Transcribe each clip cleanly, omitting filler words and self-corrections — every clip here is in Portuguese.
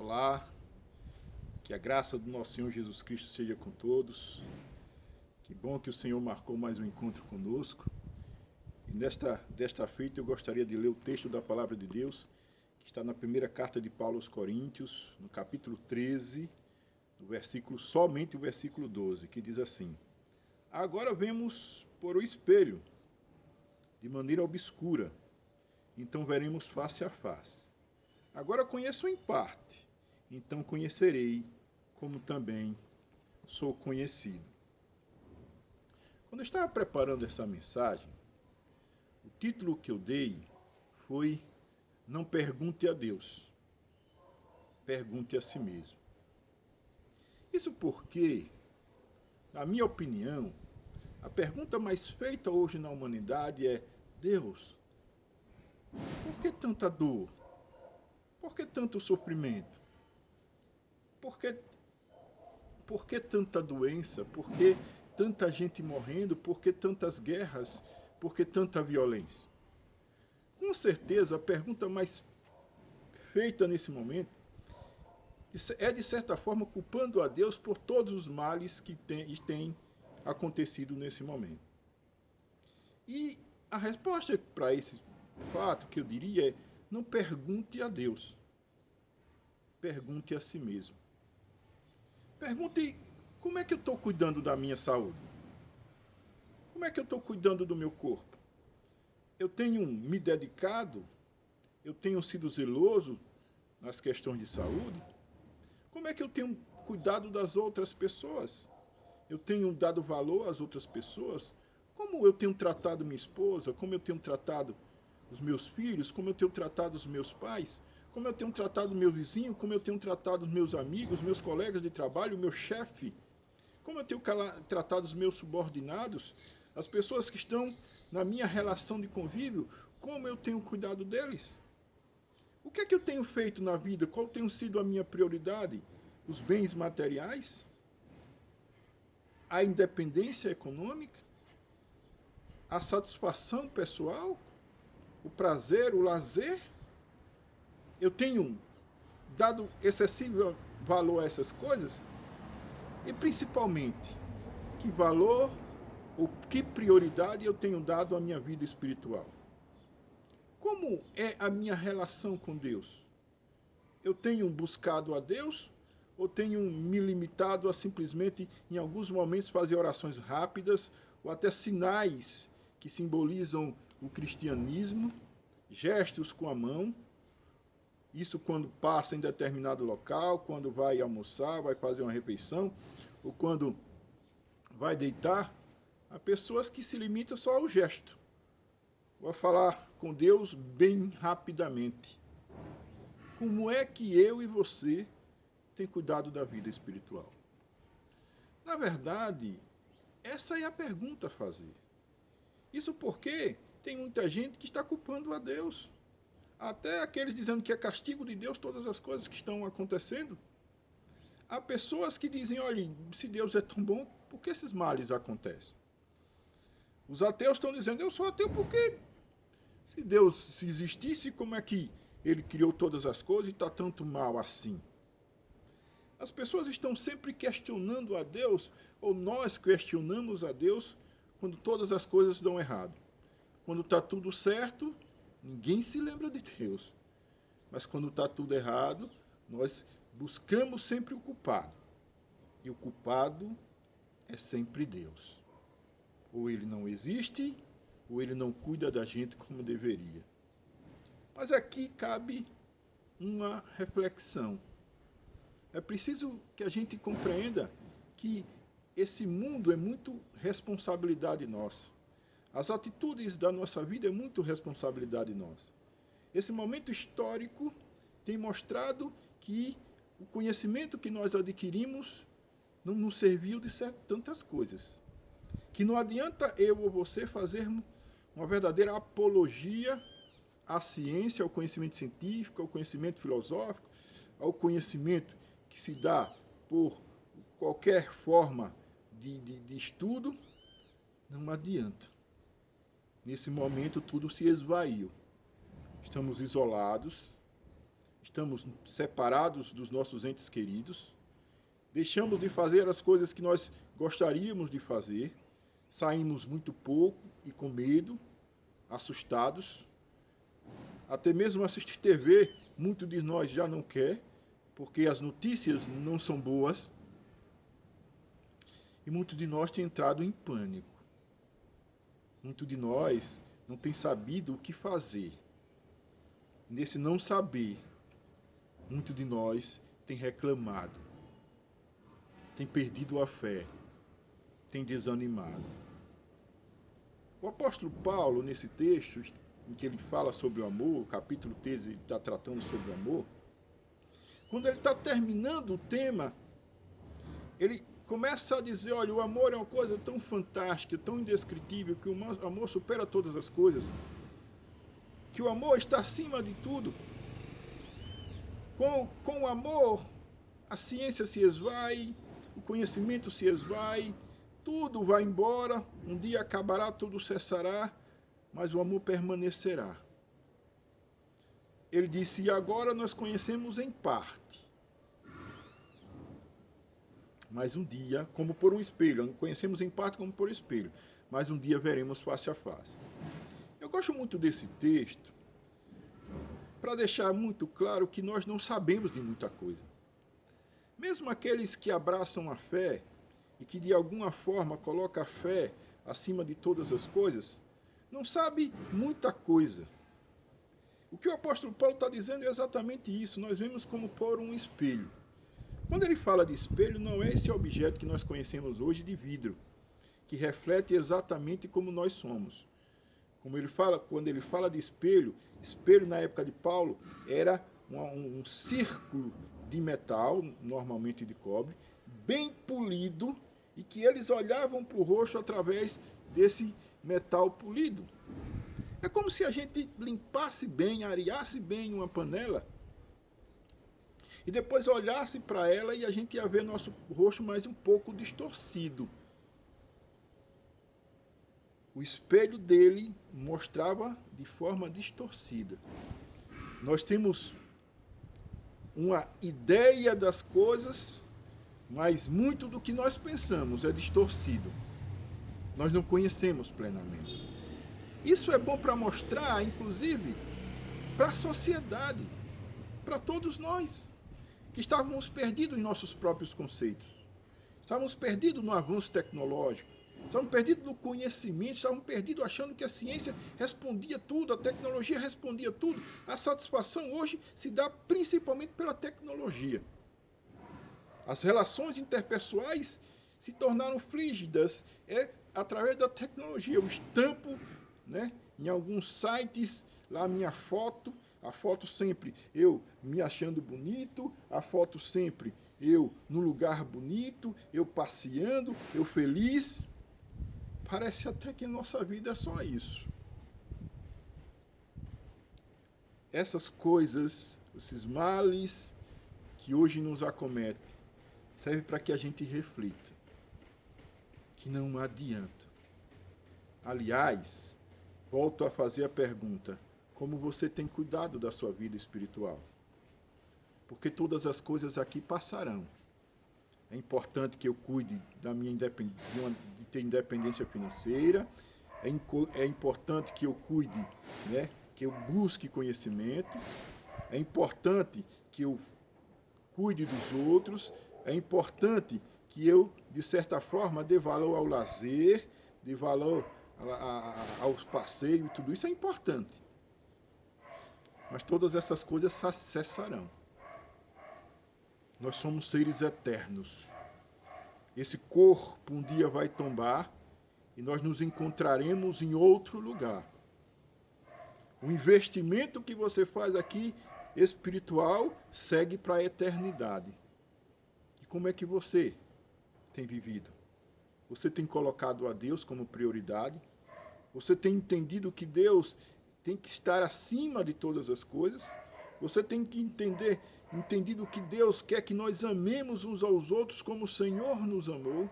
Olá, que a graça do nosso Senhor Jesus Cristo seja com todos. Que bom que o Senhor marcou mais um encontro conosco. E desta feita eu gostaria de ler o texto da Palavra de Deus, que está na primeira carta de Paulo aos Coríntios, no capítulo 13, somente o versículo 12, que diz assim: Agora vemos por o espelho, de maneira obscura, então veremos face a face. Agora conheço em parte, então conhecerei como também sou conhecido. Quando eu estava preparando essa mensagem, o título que eu dei foi Não pergunte a Deus, pergunte a si mesmo. Isso porque, na minha opinião, a pergunta mais feita hoje na humanidade é: Deus, por que tanta dor? Por que tanto sofrimento? Por que tanta doença? Por que tanta gente morrendo? Por que tantas guerras? Por que tanta violência? Com certeza, a pergunta mais feita nesse momento é, de certa forma, culpando a Deus por todos os males que têm acontecido nesse momento. E a resposta para esse fato, que eu diria, é: não pergunte a Deus, pergunte a si mesmo. Pergunte como é que eu estou cuidando da minha saúde? Como é que eu estou cuidando do meu corpo? Eu tenho me dedicado? Eu tenho sido zeloso nas questões de saúde? Como é que eu tenho cuidado das outras pessoas? Eu tenho dado valor às outras pessoas? Como eu tenho tratado minha esposa? Como eu tenho tratado os meus filhos? Como eu tenho tratado os meus pais? Como eu tenho tratado o meu vizinho? Como eu tenho tratado os meus amigos, meus colegas de trabalho, o meu chefe? Como eu tenho tratado os meus subordinados? As pessoas que estão na minha relação de convívio, como eu tenho cuidado deles? O que é que eu tenho feito na vida? Qual tem sido a minha prioridade? Os bens materiais? A independência econômica? A satisfação pessoal? O prazer, o lazer? Eu tenho dado excessivo valor a essas coisas? E principalmente, que valor ou que prioridade eu tenho dado à minha vida espiritual? Como é a minha relação com Deus? Eu tenho buscado a Deus ou tenho me limitado a simplesmente, em alguns momentos, fazer orações rápidas ou até sinais que simbolizam o cristianismo, gestos com a mão? Isso quando passa em determinado local, quando vai almoçar, vai fazer uma refeição, ou quando vai deitar. Há pessoas que se limitam só ao gesto, ou a falar com Deus bem rapidamente. Como é que eu e você tem cuidado da vida espiritual? Na verdade, essa é a pergunta a fazer. Isso porque tem muita gente que está culpando a Deus. Até aqueles dizendo que é castigo de Deus todas as coisas que estão acontecendo. Há pessoas que dizem: olha, se Deus é tão bom, por que esses males acontecem? Os ateus estão dizendo: eu sou ateu porque, se Deus existisse, como é que ele criou todas as coisas e está tanto mal assim? As pessoas estão sempre questionando a Deus, ou nós questionamos a Deus, quando todas as coisas dão errado. Quando está tudo certo, ninguém se lembra de Deus. Mas quando está tudo errado, nós buscamos sempre o culpado. E o culpado é sempre Deus. Ou ele não existe, ou ele não cuida da gente como deveria. Mas aqui cabe uma reflexão. É preciso que a gente compreenda que esse mundo é muito responsabilidade nossa. As atitudes da nossa vida é muito responsabilidade nossa. Esse momento histórico tem mostrado que o conhecimento que nós adquirimos não nos serviu de tantas coisas. Que não adianta eu ou você fazermos uma verdadeira apologia à ciência, ao conhecimento científico, ao conhecimento filosófico, ao conhecimento que se dá por qualquer forma de estudo. Não adianta. Nesse momento tudo se esvaiu. Estamos isolados, estamos separados dos nossos entes queridos, deixamos de fazer as coisas que nós gostaríamos de fazer, saímos muito pouco e com medo, assustados, até mesmo assistir TV, muito de nós já não quer, porque as notícias não são boas, e muito de nós tem entrado em pânico. Muito de nós não tem sabido o que fazer. Nesse não saber, muito de nós tem reclamado, tem perdido a fé, tem desanimado. O apóstolo Paulo, nesse texto em que ele fala sobre o amor, o capítulo 13 ele está tratando sobre o amor, quando ele está terminando o tema, ele começa a dizer, olha, o amor é uma coisa tão fantástica, tão indescritível, que o amor supera todas as coisas, que o amor está acima de tudo. Com o amor, a ciência se esvai, o conhecimento se esvai, tudo vai embora, um dia acabará, tudo cessará, mas o amor permanecerá. Ele disse, e agora nós conhecemos em parte. Mas um dia, como por um espelho, conhecemos em parte como por espelho, mas um dia veremos face a face. Eu gosto muito desse texto para deixar muito claro que nós não sabemos de muita coisa. Mesmo aqueles que abraçam a fé e que de alguma forma colocam a fé acima de todas as coisas, não sabe muita coisa. O que o apóstolo Paulo está dizendo é exatamente isso. Nós vemos como por um espelho. Quando ele fala de espelho, não é esse objeto que nós conhecemos hoje de vidro, que reflete exatamente como nós somos. Como ele fala, quando ele fala de espelho, espelho na época de Paulo era um círculo de metal, normalmente de cobre, bem polido, e que eles olhavam para o rosto através desse metal polido. É como se a gente limpasse bem, areasse bem uma panela, e depois olhasse para ela e a gente ia ver nosso rosto mais um pouco distorcido. O espelho dele mostrava de forma distorcida. Nós temos uma ideia das coisas, mas muito do que nós pensamos é distorcido. Nós não conhecemos plenamente. Isso é bom para mostrar, inclusive, para a sociedade, para todos nós, que estávamos perdidos em nossos próprios conceitos. Estávamos perdidos no avanço tecnológico. Estávamos perdidos no conhecimento, estávamos perdidos achando que a ciência respondia tudo, a tecnologia respondia tudo. A satisfação hoje se dá principalmente pela tecnologia. As relações interpessoais se tornaram frígidas através da tecnologia. Eu estampo, em alguns sites lá a minha foto, a foto sempre eu me achando bonito, a foto sempre eu num lugar bonito, eu passeando, eu feliz. Parece até que a nossa vida é só isso. Essas coisas, esses males que hoje nos acometem, servem para que a gente reflita. Que não adianta. Aliás, volto a fazer a pergunta, como você tem cuidado da sua vida espiritual? Porque todas as coisas aqui passarão. É importante que eu cuide da minha independência, de ter independência financeira. É importante que eu cuide, que eu busque conhecimento. É importante que eu cuide dos outros. É importante que eu, de certa forma, dê valor ao lazer, dê valor aos passeios, tudo isso é importante. Mas todas essas coisas cessarão. Nós somos seres eternos. Esse corpo um dia vai tombar e nós nos encontraremos em outro lugar. O investimento que você faz aqui, espiritual, segue para a eternidade. E como é que você tem vivido? Você tem colocado a Deus como prioridade? Você tem entendido que Deus tem que estar acima de todas as coisas? Você tem que entendido que Deus quer que nós amemos uns aos outros como o Senhor nos amou,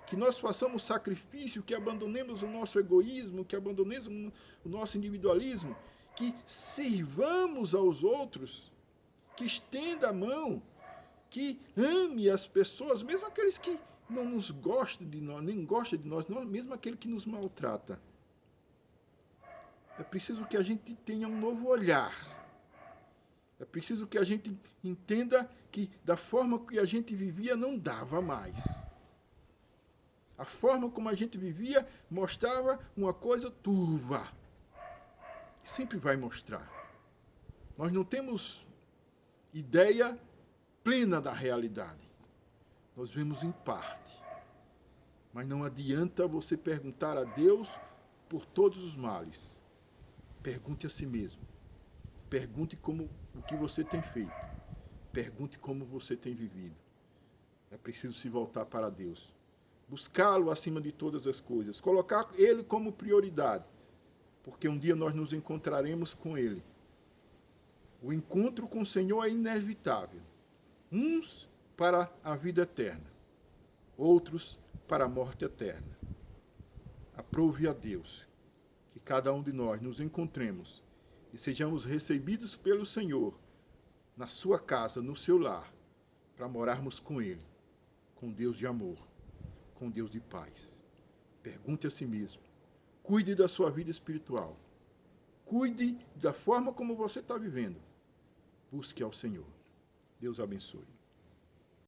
que nós façamos sacrifício, que abandonemos o nosso egoísmo, que abandonemos o nosso individualismo, que sirvamos aos outros, que estenda a mão, que ame as pessoas, mesmo aqueles que não nos gostam de nós, nem gostam de nós, mesmo aquele que nos maltrata. É preciso que a gente tenha um novo olhar. É preciso que a gente entenda que da forma que a gente vivia não dava mais. A forma como a gente vivia mostrava uma coisa turva. Sempre vai mostrar. Nós não temos ideia plena da realidade. Nós vemos em parte. Mas não adianta você perguntar a Deus por todos os males. Pergunte a si mesmo. Pergunte como o que você tem feito. Pergunte como você tem vivido. É preciso se voltar para Deus. Buscá-lo acima de todas as coisas. Colocar Ele como prioridade. Porque um dia nós nos encontraremos com Ele. O encontro com o Senhor é inevitável. Uns para a vida eterna. Outros para a morte eterna. Aprove a Deus que cada um de nós nos encontremos e sejamos recebidos pelo Senhor na sua casa, no seu lar, para morarmos com Ele, com Deus de amor, com Deus de paz. Pergunte a si mesmo. Cuide da sua vida espiritual. Cuide da forma como você está vivendo. Busque ao Senhor. Deus abençoe.